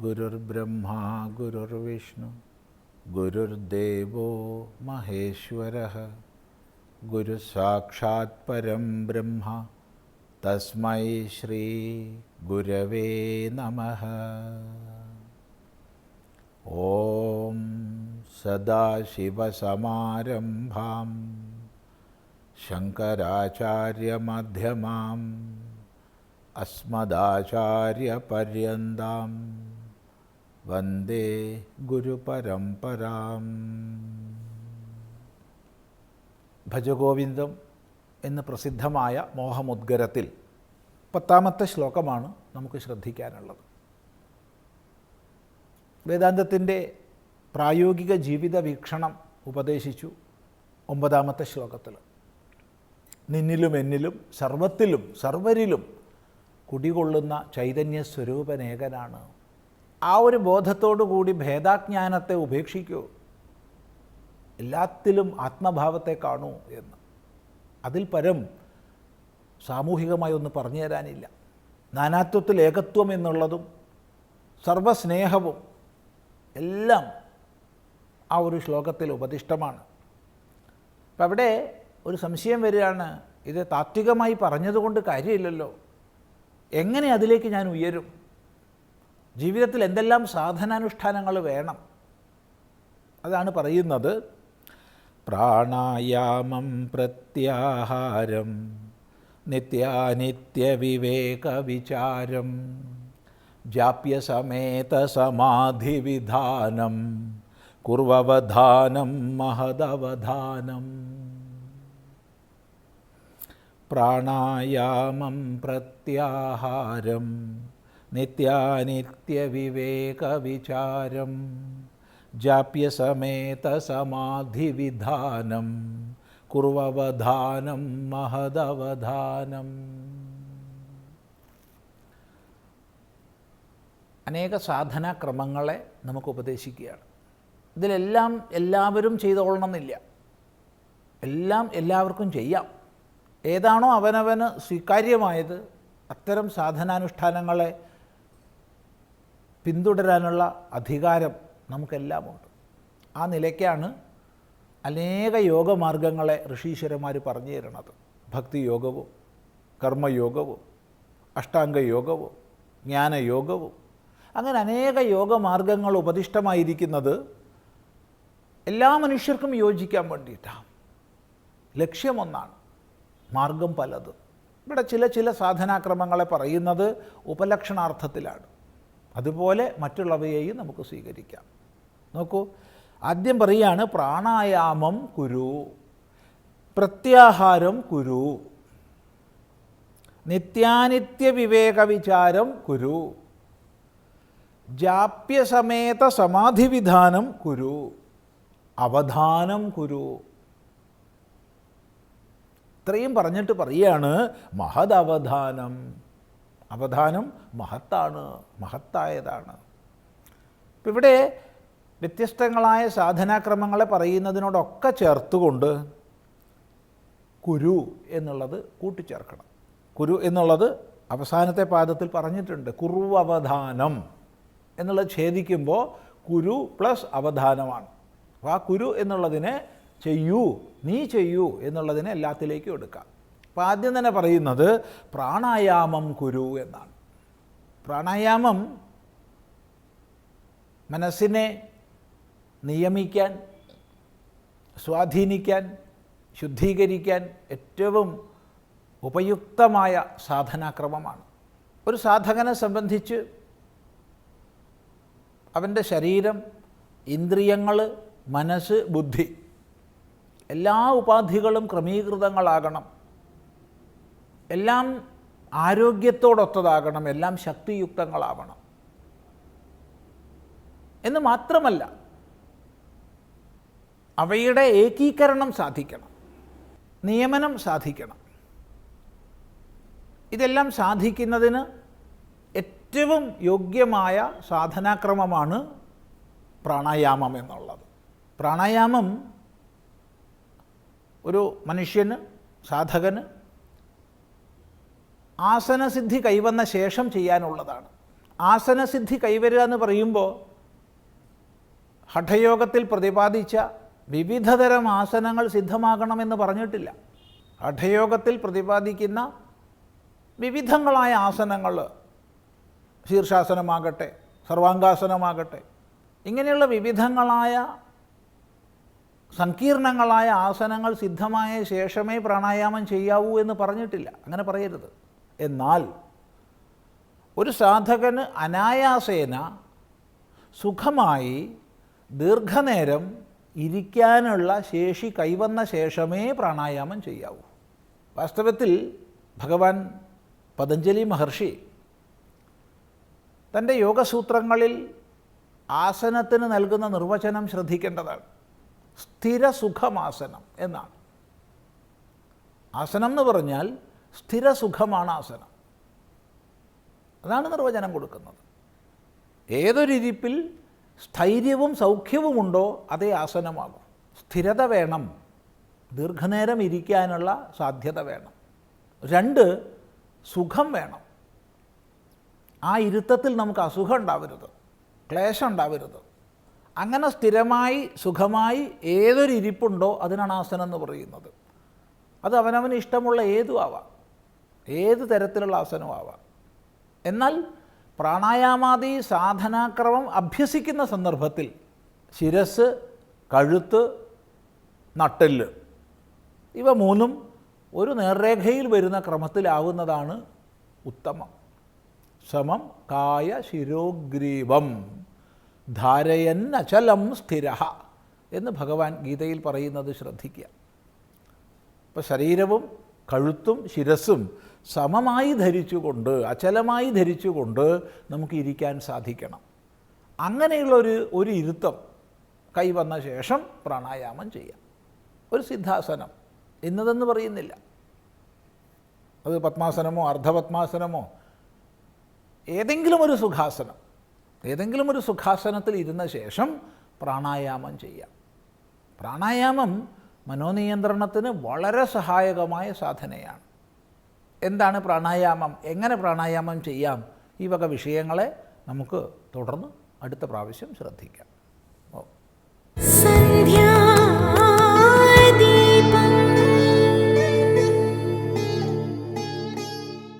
ഗുരുർബ്രഹ്മാ ഗുരുർവിഷ്ണു ഗുരുർദേവോ മഹേശ്വരഃ ഗുരുസാക്ഷാത് പരം ബ്രഹ്മ തസ്മൈ ശ്രീ ഗുരവേ നമഃ. ഓം സദാശിവസമാരംഭാം ശങ്കരാചാര്യമധ്യമാം അസ്മദാചാര്യപര്യന്താം വന്ദേ ഗുരുപരമ്പരാം. ഭജഗോവിന്ദം എന്ന് പ്രസിദ്ധമായ മോഹമുദ്ഗരത്തിൽ 10ാമത്തെ ശ്ലോകമാണ് നമുക്ക് ശ്രദ്ധിക്കാനുള്ളത്. വേദാന്തത്തിൻ്റെ പ്രായോഗിക ജീവിത വീക്ഷണം ഉപദേശിച്ചു 9ാമത്തെ ശ്ലോകത്തിൽ. നിന്നിലും എന്നിലും സർവത്തിലും സർവരിലും കുടികൊള്ളുന്ന ചൈതന്യ സ്വരൂപനേകനാണ്. ആ ഒരു ബോധത്തോടു കൂടി ഭേദാജ്ഞാനത്തെ ഉപേക്ഷിക്കൂ, എല്ലാത്തിലും ആത്മഭാവത്തെ കാണൂ എന്ന്. അതിൽ പരം സാമൂഹികമായി ഒന്ന് പറഞ്ഞു തരാനില്ല. നാനാത്വത്തിൽ ഏകത്വം എന്നുള്ളതും സർവസ്നേഹവും എല്ലാം ആ ഒരു ശ്ലോകത്തിൽ ഉപദിഷ്ടമാണ്. അപ്പം അവിടെ ഒരു സംശയം വരികയാണ്, ഇത് താത്വികമായി പറഞ്ഞതുകൊണ്ട് കാര്യമില്ലല്ലോ, എങ്ങനെ അതിലേക്ക് ഞാൻ ഉയരും? ജീവിതത്തിൽ എന്തെല്ലാം സാധനാനുഷ്ഠാനങ്ങൾ വേണം? അതാണ് പറയുന്നത്. പ്രാണായാമം പ്രത്യാഹാരം നിത്യാനിത്യവിവേകവിചാരം ജാപ്യസമേതസമാധിവിധാനം കുർവവധാനം മഹദവധാനം. പ്രാണായാമം പ്രത്യാഹാരം നിത്യാനിത്യവിവേകവിചാരം ജാപ്യസമേതസമാധിവിധാനം കുർവവധാനം മഹദവധാനം. അനേക സാധനാക്രമങ്ങളെ നമുക്ക് ഉപദേശിക്കുകയാണ്. ഇതിലെല്ലാം എല്ലാവരും ചെയ്തുകൊള്ളണമെന്നില്ല, എല്ലാം എല്ലാവർക്കും ചെയ്യാം. ഏതാണോ അവനവന് സ്വീകാര്യമായത് അത്തരം സാധനാനുഷ്ഠാനങ്ങളെ പിന്തുടരാനുള്ള അധികാരം നമുക്കെല്ലാമുണ്ട്. ആ നിലയ്ക്കാണ് അനേക യോഗമാർഗങ്ങളെ ഋഷീശ്വരന്മാർ പറഞ്ഞു തരുന്നത്. ഭക്തിയോഗവും കർമ്മയോഗവും അഷ്ടാംഗയോഗവും ജ്ഞാനയോഗവും അങ്ങനെ അനേക യോഗമാർഗങ്ങൾ ഉപദിഷ്ടമായിരിക്കുന്നത് എല്ലാ മനുഷ്യർക്കും യോജിക്കാൻ വേണ്ടിയിട്ടാണ്. ലക്ഷ്യമൊന്നാണ്, മാർഗം പലത്. ഇവിടെ ചില സാധനാക്രമങ്ങളെ പറയുന്നത് ഉപലക്ഷണാർത്ഥത്തിലാണ്. അതുപോലെ മറ്റുള്ളവയെയും നമുക്ക് സ്വീകരിക്കാം. നോക്കൂ, ആദ്യം പറയുകയാണ് പ്രാണായാമം കുരു, പ്രത്യാഹാരം കുരു, നിത്യാനിത്യ വിവേകവിചാരം കുരു, ജാപ്യസമേത സമാധിവിധാനം കുരു, അവധാനം കുരു. ഇത്രയും പറഞ്ഞിട്ട് പറയുകയാണ് മഹദവധാനം. അവധാനം മഹത്താണ്, മഹത്തായതാണ്. ഇപ്പം ഇവിടെ വ്യത്യസ്തങ്ങളായ സാധനാക്രമങ്ങളെ പറയുന്നതിനോടൊക്കെ ചേർത്തുകൊണ്ട് കുരു എന്നുള്ളത് കൂട്ടിച്ചേർക്കണം. കുരു എന്നുള്ളത് അവസാനത്തെ പാദത്തിൽ പറഞ്ഞിട്ടുണ്ട്. കുർവവധാനം എന്നുള്ളത് ഛേദിക്കുമ്പോൾ കുരു പ്ലസ് അവധാനമാണ്. അപ്പോൾ ആ കുരു എന്നുള്ളതിനെ ചെയ്യൂ, നീ ചെയ്യൂ എന്നുള്ളതിനെ എല്ലാത്തിലേക്കും എടുക്കാം. അപ്പോൾ ആദ്യം തന്നെ പറയുന്നത് പ്രാണായാമം കുരു എന്നാണ്. പ്രാണായാമം മനസ്സിനെ നിയമിക്കാൻ, സ്വാധീനിക്കാൻ, ശുദ്ധീകരിക്കാൻ ഏറ്റവും ഉപയുക്തമായ സാധനാക്രമമാണ്. ഒരു സാധകനെ സംബന്ധിച്ച് അവൻ്റെ ശരീരം, ഇന്ദ്രിയങ്ങൾ, മനസ്സ്, ബുദ്ധി എല്ലാ ഉപാധികളും ക്രമീകൃതങ്ങളാകണം, എല്ലാം ആരോഗ്യത്തോടൊത്തതാകണം, എല്ലാം ശക്തിയുക്തങ്ങളാവണം എന്ന് മാത്രമല്ല അവയുടെ ഏകീകരണം സാധിക്കണം, നിയമനം സാധിക്കണം. ഇതെല്ലാം സാധിക്കുന്നതിന് ഏറ്റവും യോഗ്യമായ സാധനാക്രമമാണ് പ്രാണായാമം എന്നുള്ളത്. പ്രാണായാമം ഒരു മനുഷ്യന്, സാധകന് ആസനസിദ്ധി കൈവന്ന ശേഷം ചെയ്യാനുള്ളതാണ്. ആസനസിദ്ധി കൈവരുക എന്ന് പറയുമ്പോൾ ഹഠയോഗത്തിൽ പ്രതിപാദിച്ച വിവിധതരം ആസനങ്ങൾ സിദ്ധമാകണമെന്ന് പറഞ്ഞിട്ടില്ല. ഹഠയോഗത്തിൽ പ്രതിപാദിക്കുന്ന വിവിധങ്ങളായ ആസനങ്ങൾ, ശീർഷാസനമാകട്ടെ, സർവാംഗാസനമാകട്ടെ, ഇങ്ങനെയുള്ള വിവിധങ്ങളായ സങ്കീർണങ്ങളായ ആസനങ്ങൾ സിദ്ധമായ ശേഷമേ പ്രാണായാമം ചെയ്യാവൂ എന്ന് പറഞ്ഞിട്ടില്ല. അങ്ങനെ പറയരുത്. എന്നാൽ ഒരു സാധകന് അനായാസേന സുഖമായി ദീർഘനേരം ഇരിക്കാനുള്ള ശേഷി കൈവന്ന ശേഷമേ പ്രാണായാമം ചെയ്യാവൂ. വാസ്തവത്തിൽ ഭഗവാൻ പതഞ്ജലി മഹർഷി തൻ്റെ യോഗസൂത്രങ്ങളിൽ ആസനത്തിന് നൽകുന്ന നിർവചനം ശ്രദ്ധിക്കേണ്ടതാണ്. സ്ഥിരസുഖമാസനം എന്നാണ്. ആസനം എന്ന് പറഞ്ഞാൽ സ്ഥിരസുഖമാണ് ആസനം. അതാണ് നിർവചനം കൊടുക്കുന്നത്. ഏതൊരിരിപ്പിൽ സ്ഥൈര്യവും സൗഖ്യവുമുണ്ടോ അതേ ആസനമാകും. സ്ഥിരത വേണം, ദീർഘനേരം ഇരിക്കാനുള്ള സാധ്യത വേണം. 2, സുഖം വേണം. ആ ഇരുത്തത്തിൽ നമുക്ക് അസുഖം ഉണ്ടാവരുത്, ക്ലേശം ഉണ്ടാവരുത്. അങ്ങനെ സ്ഥിരമായി സുഖമായി ഏതൊരു ഇരിപ്പുണ്ടോ അതിനാണ് ആസനം എന്ന് പറയുന്നത്. അത് അവനവന് ഇഷ്ടമുള്ള ഏതും ആവാം, ഏത് തരത്തിലുള്ള ആസനവും ആവാം. എന്നാൽ പ്രാണായാമാദി സാധനാക്രമം അഭ്യസിക്കുന്ന സന്ദർഭത്തിൽ ശിരസ്, കഴുത്ത്, നട്ടെല്ല് ഇവ 3 ഒരു നേർരേഖയിൽ വരുന്ന ക്രമത്തിലാവുന്നതാണ് ഉത്തമം. സമം കായ ശിരോഗ്രീവം ധാരയൻ അചലം സ്ഥിര എന്ന് ഭഗവാൻ ഗീതയിൽ പറയുന്നത് ശ്രദ്ധിക്കുക. ഇപ്പോൾ ശരീരവും കഴുത്തും ശിരസ്സും സമമായി ധരിച്ചുകൊണ്ട്, അചലമായി ധരിച്ചുകൊണ്ട് നമുക്ക് ഇരിക്കാൻ സാധിക്കണം. അങ്ങനെയുള്ള ഒരു ഇരുത്തം കൈവന്ന ശേഷം പ്രാണായാമം ചെയ്യാം. ഒരു സിദ്ധാസനം ഇന്നതെന്ന് പറയുന്നില്ല. അത് പത്മാസനമോ അർദ്ധപത്മാസനമോ ഏതെങ്കിലും ഒരു സുഖാസനം, ഏതെങ്കിലും ഒരു സുഖാസനത്തിൽ ഇരുന്ന ശേഷം പ്രാണായാമം ചെയ്യാം. പ്രാണായാമം മനോനിയന്ത്രണത്തിന് വളരെ സഹായകമായ സാധനയാണ്. എന്താണ് പ്രാണായാമം, എങ്ങനെ പ്രാണായാമം ചെയ്യാം, ഈ വക വിഷയങ്ങളെ നമുക്ക് തുടർന്ന് അടുത്ത പ്രാവശ്യം ശ്രദ്ധിക്കാം.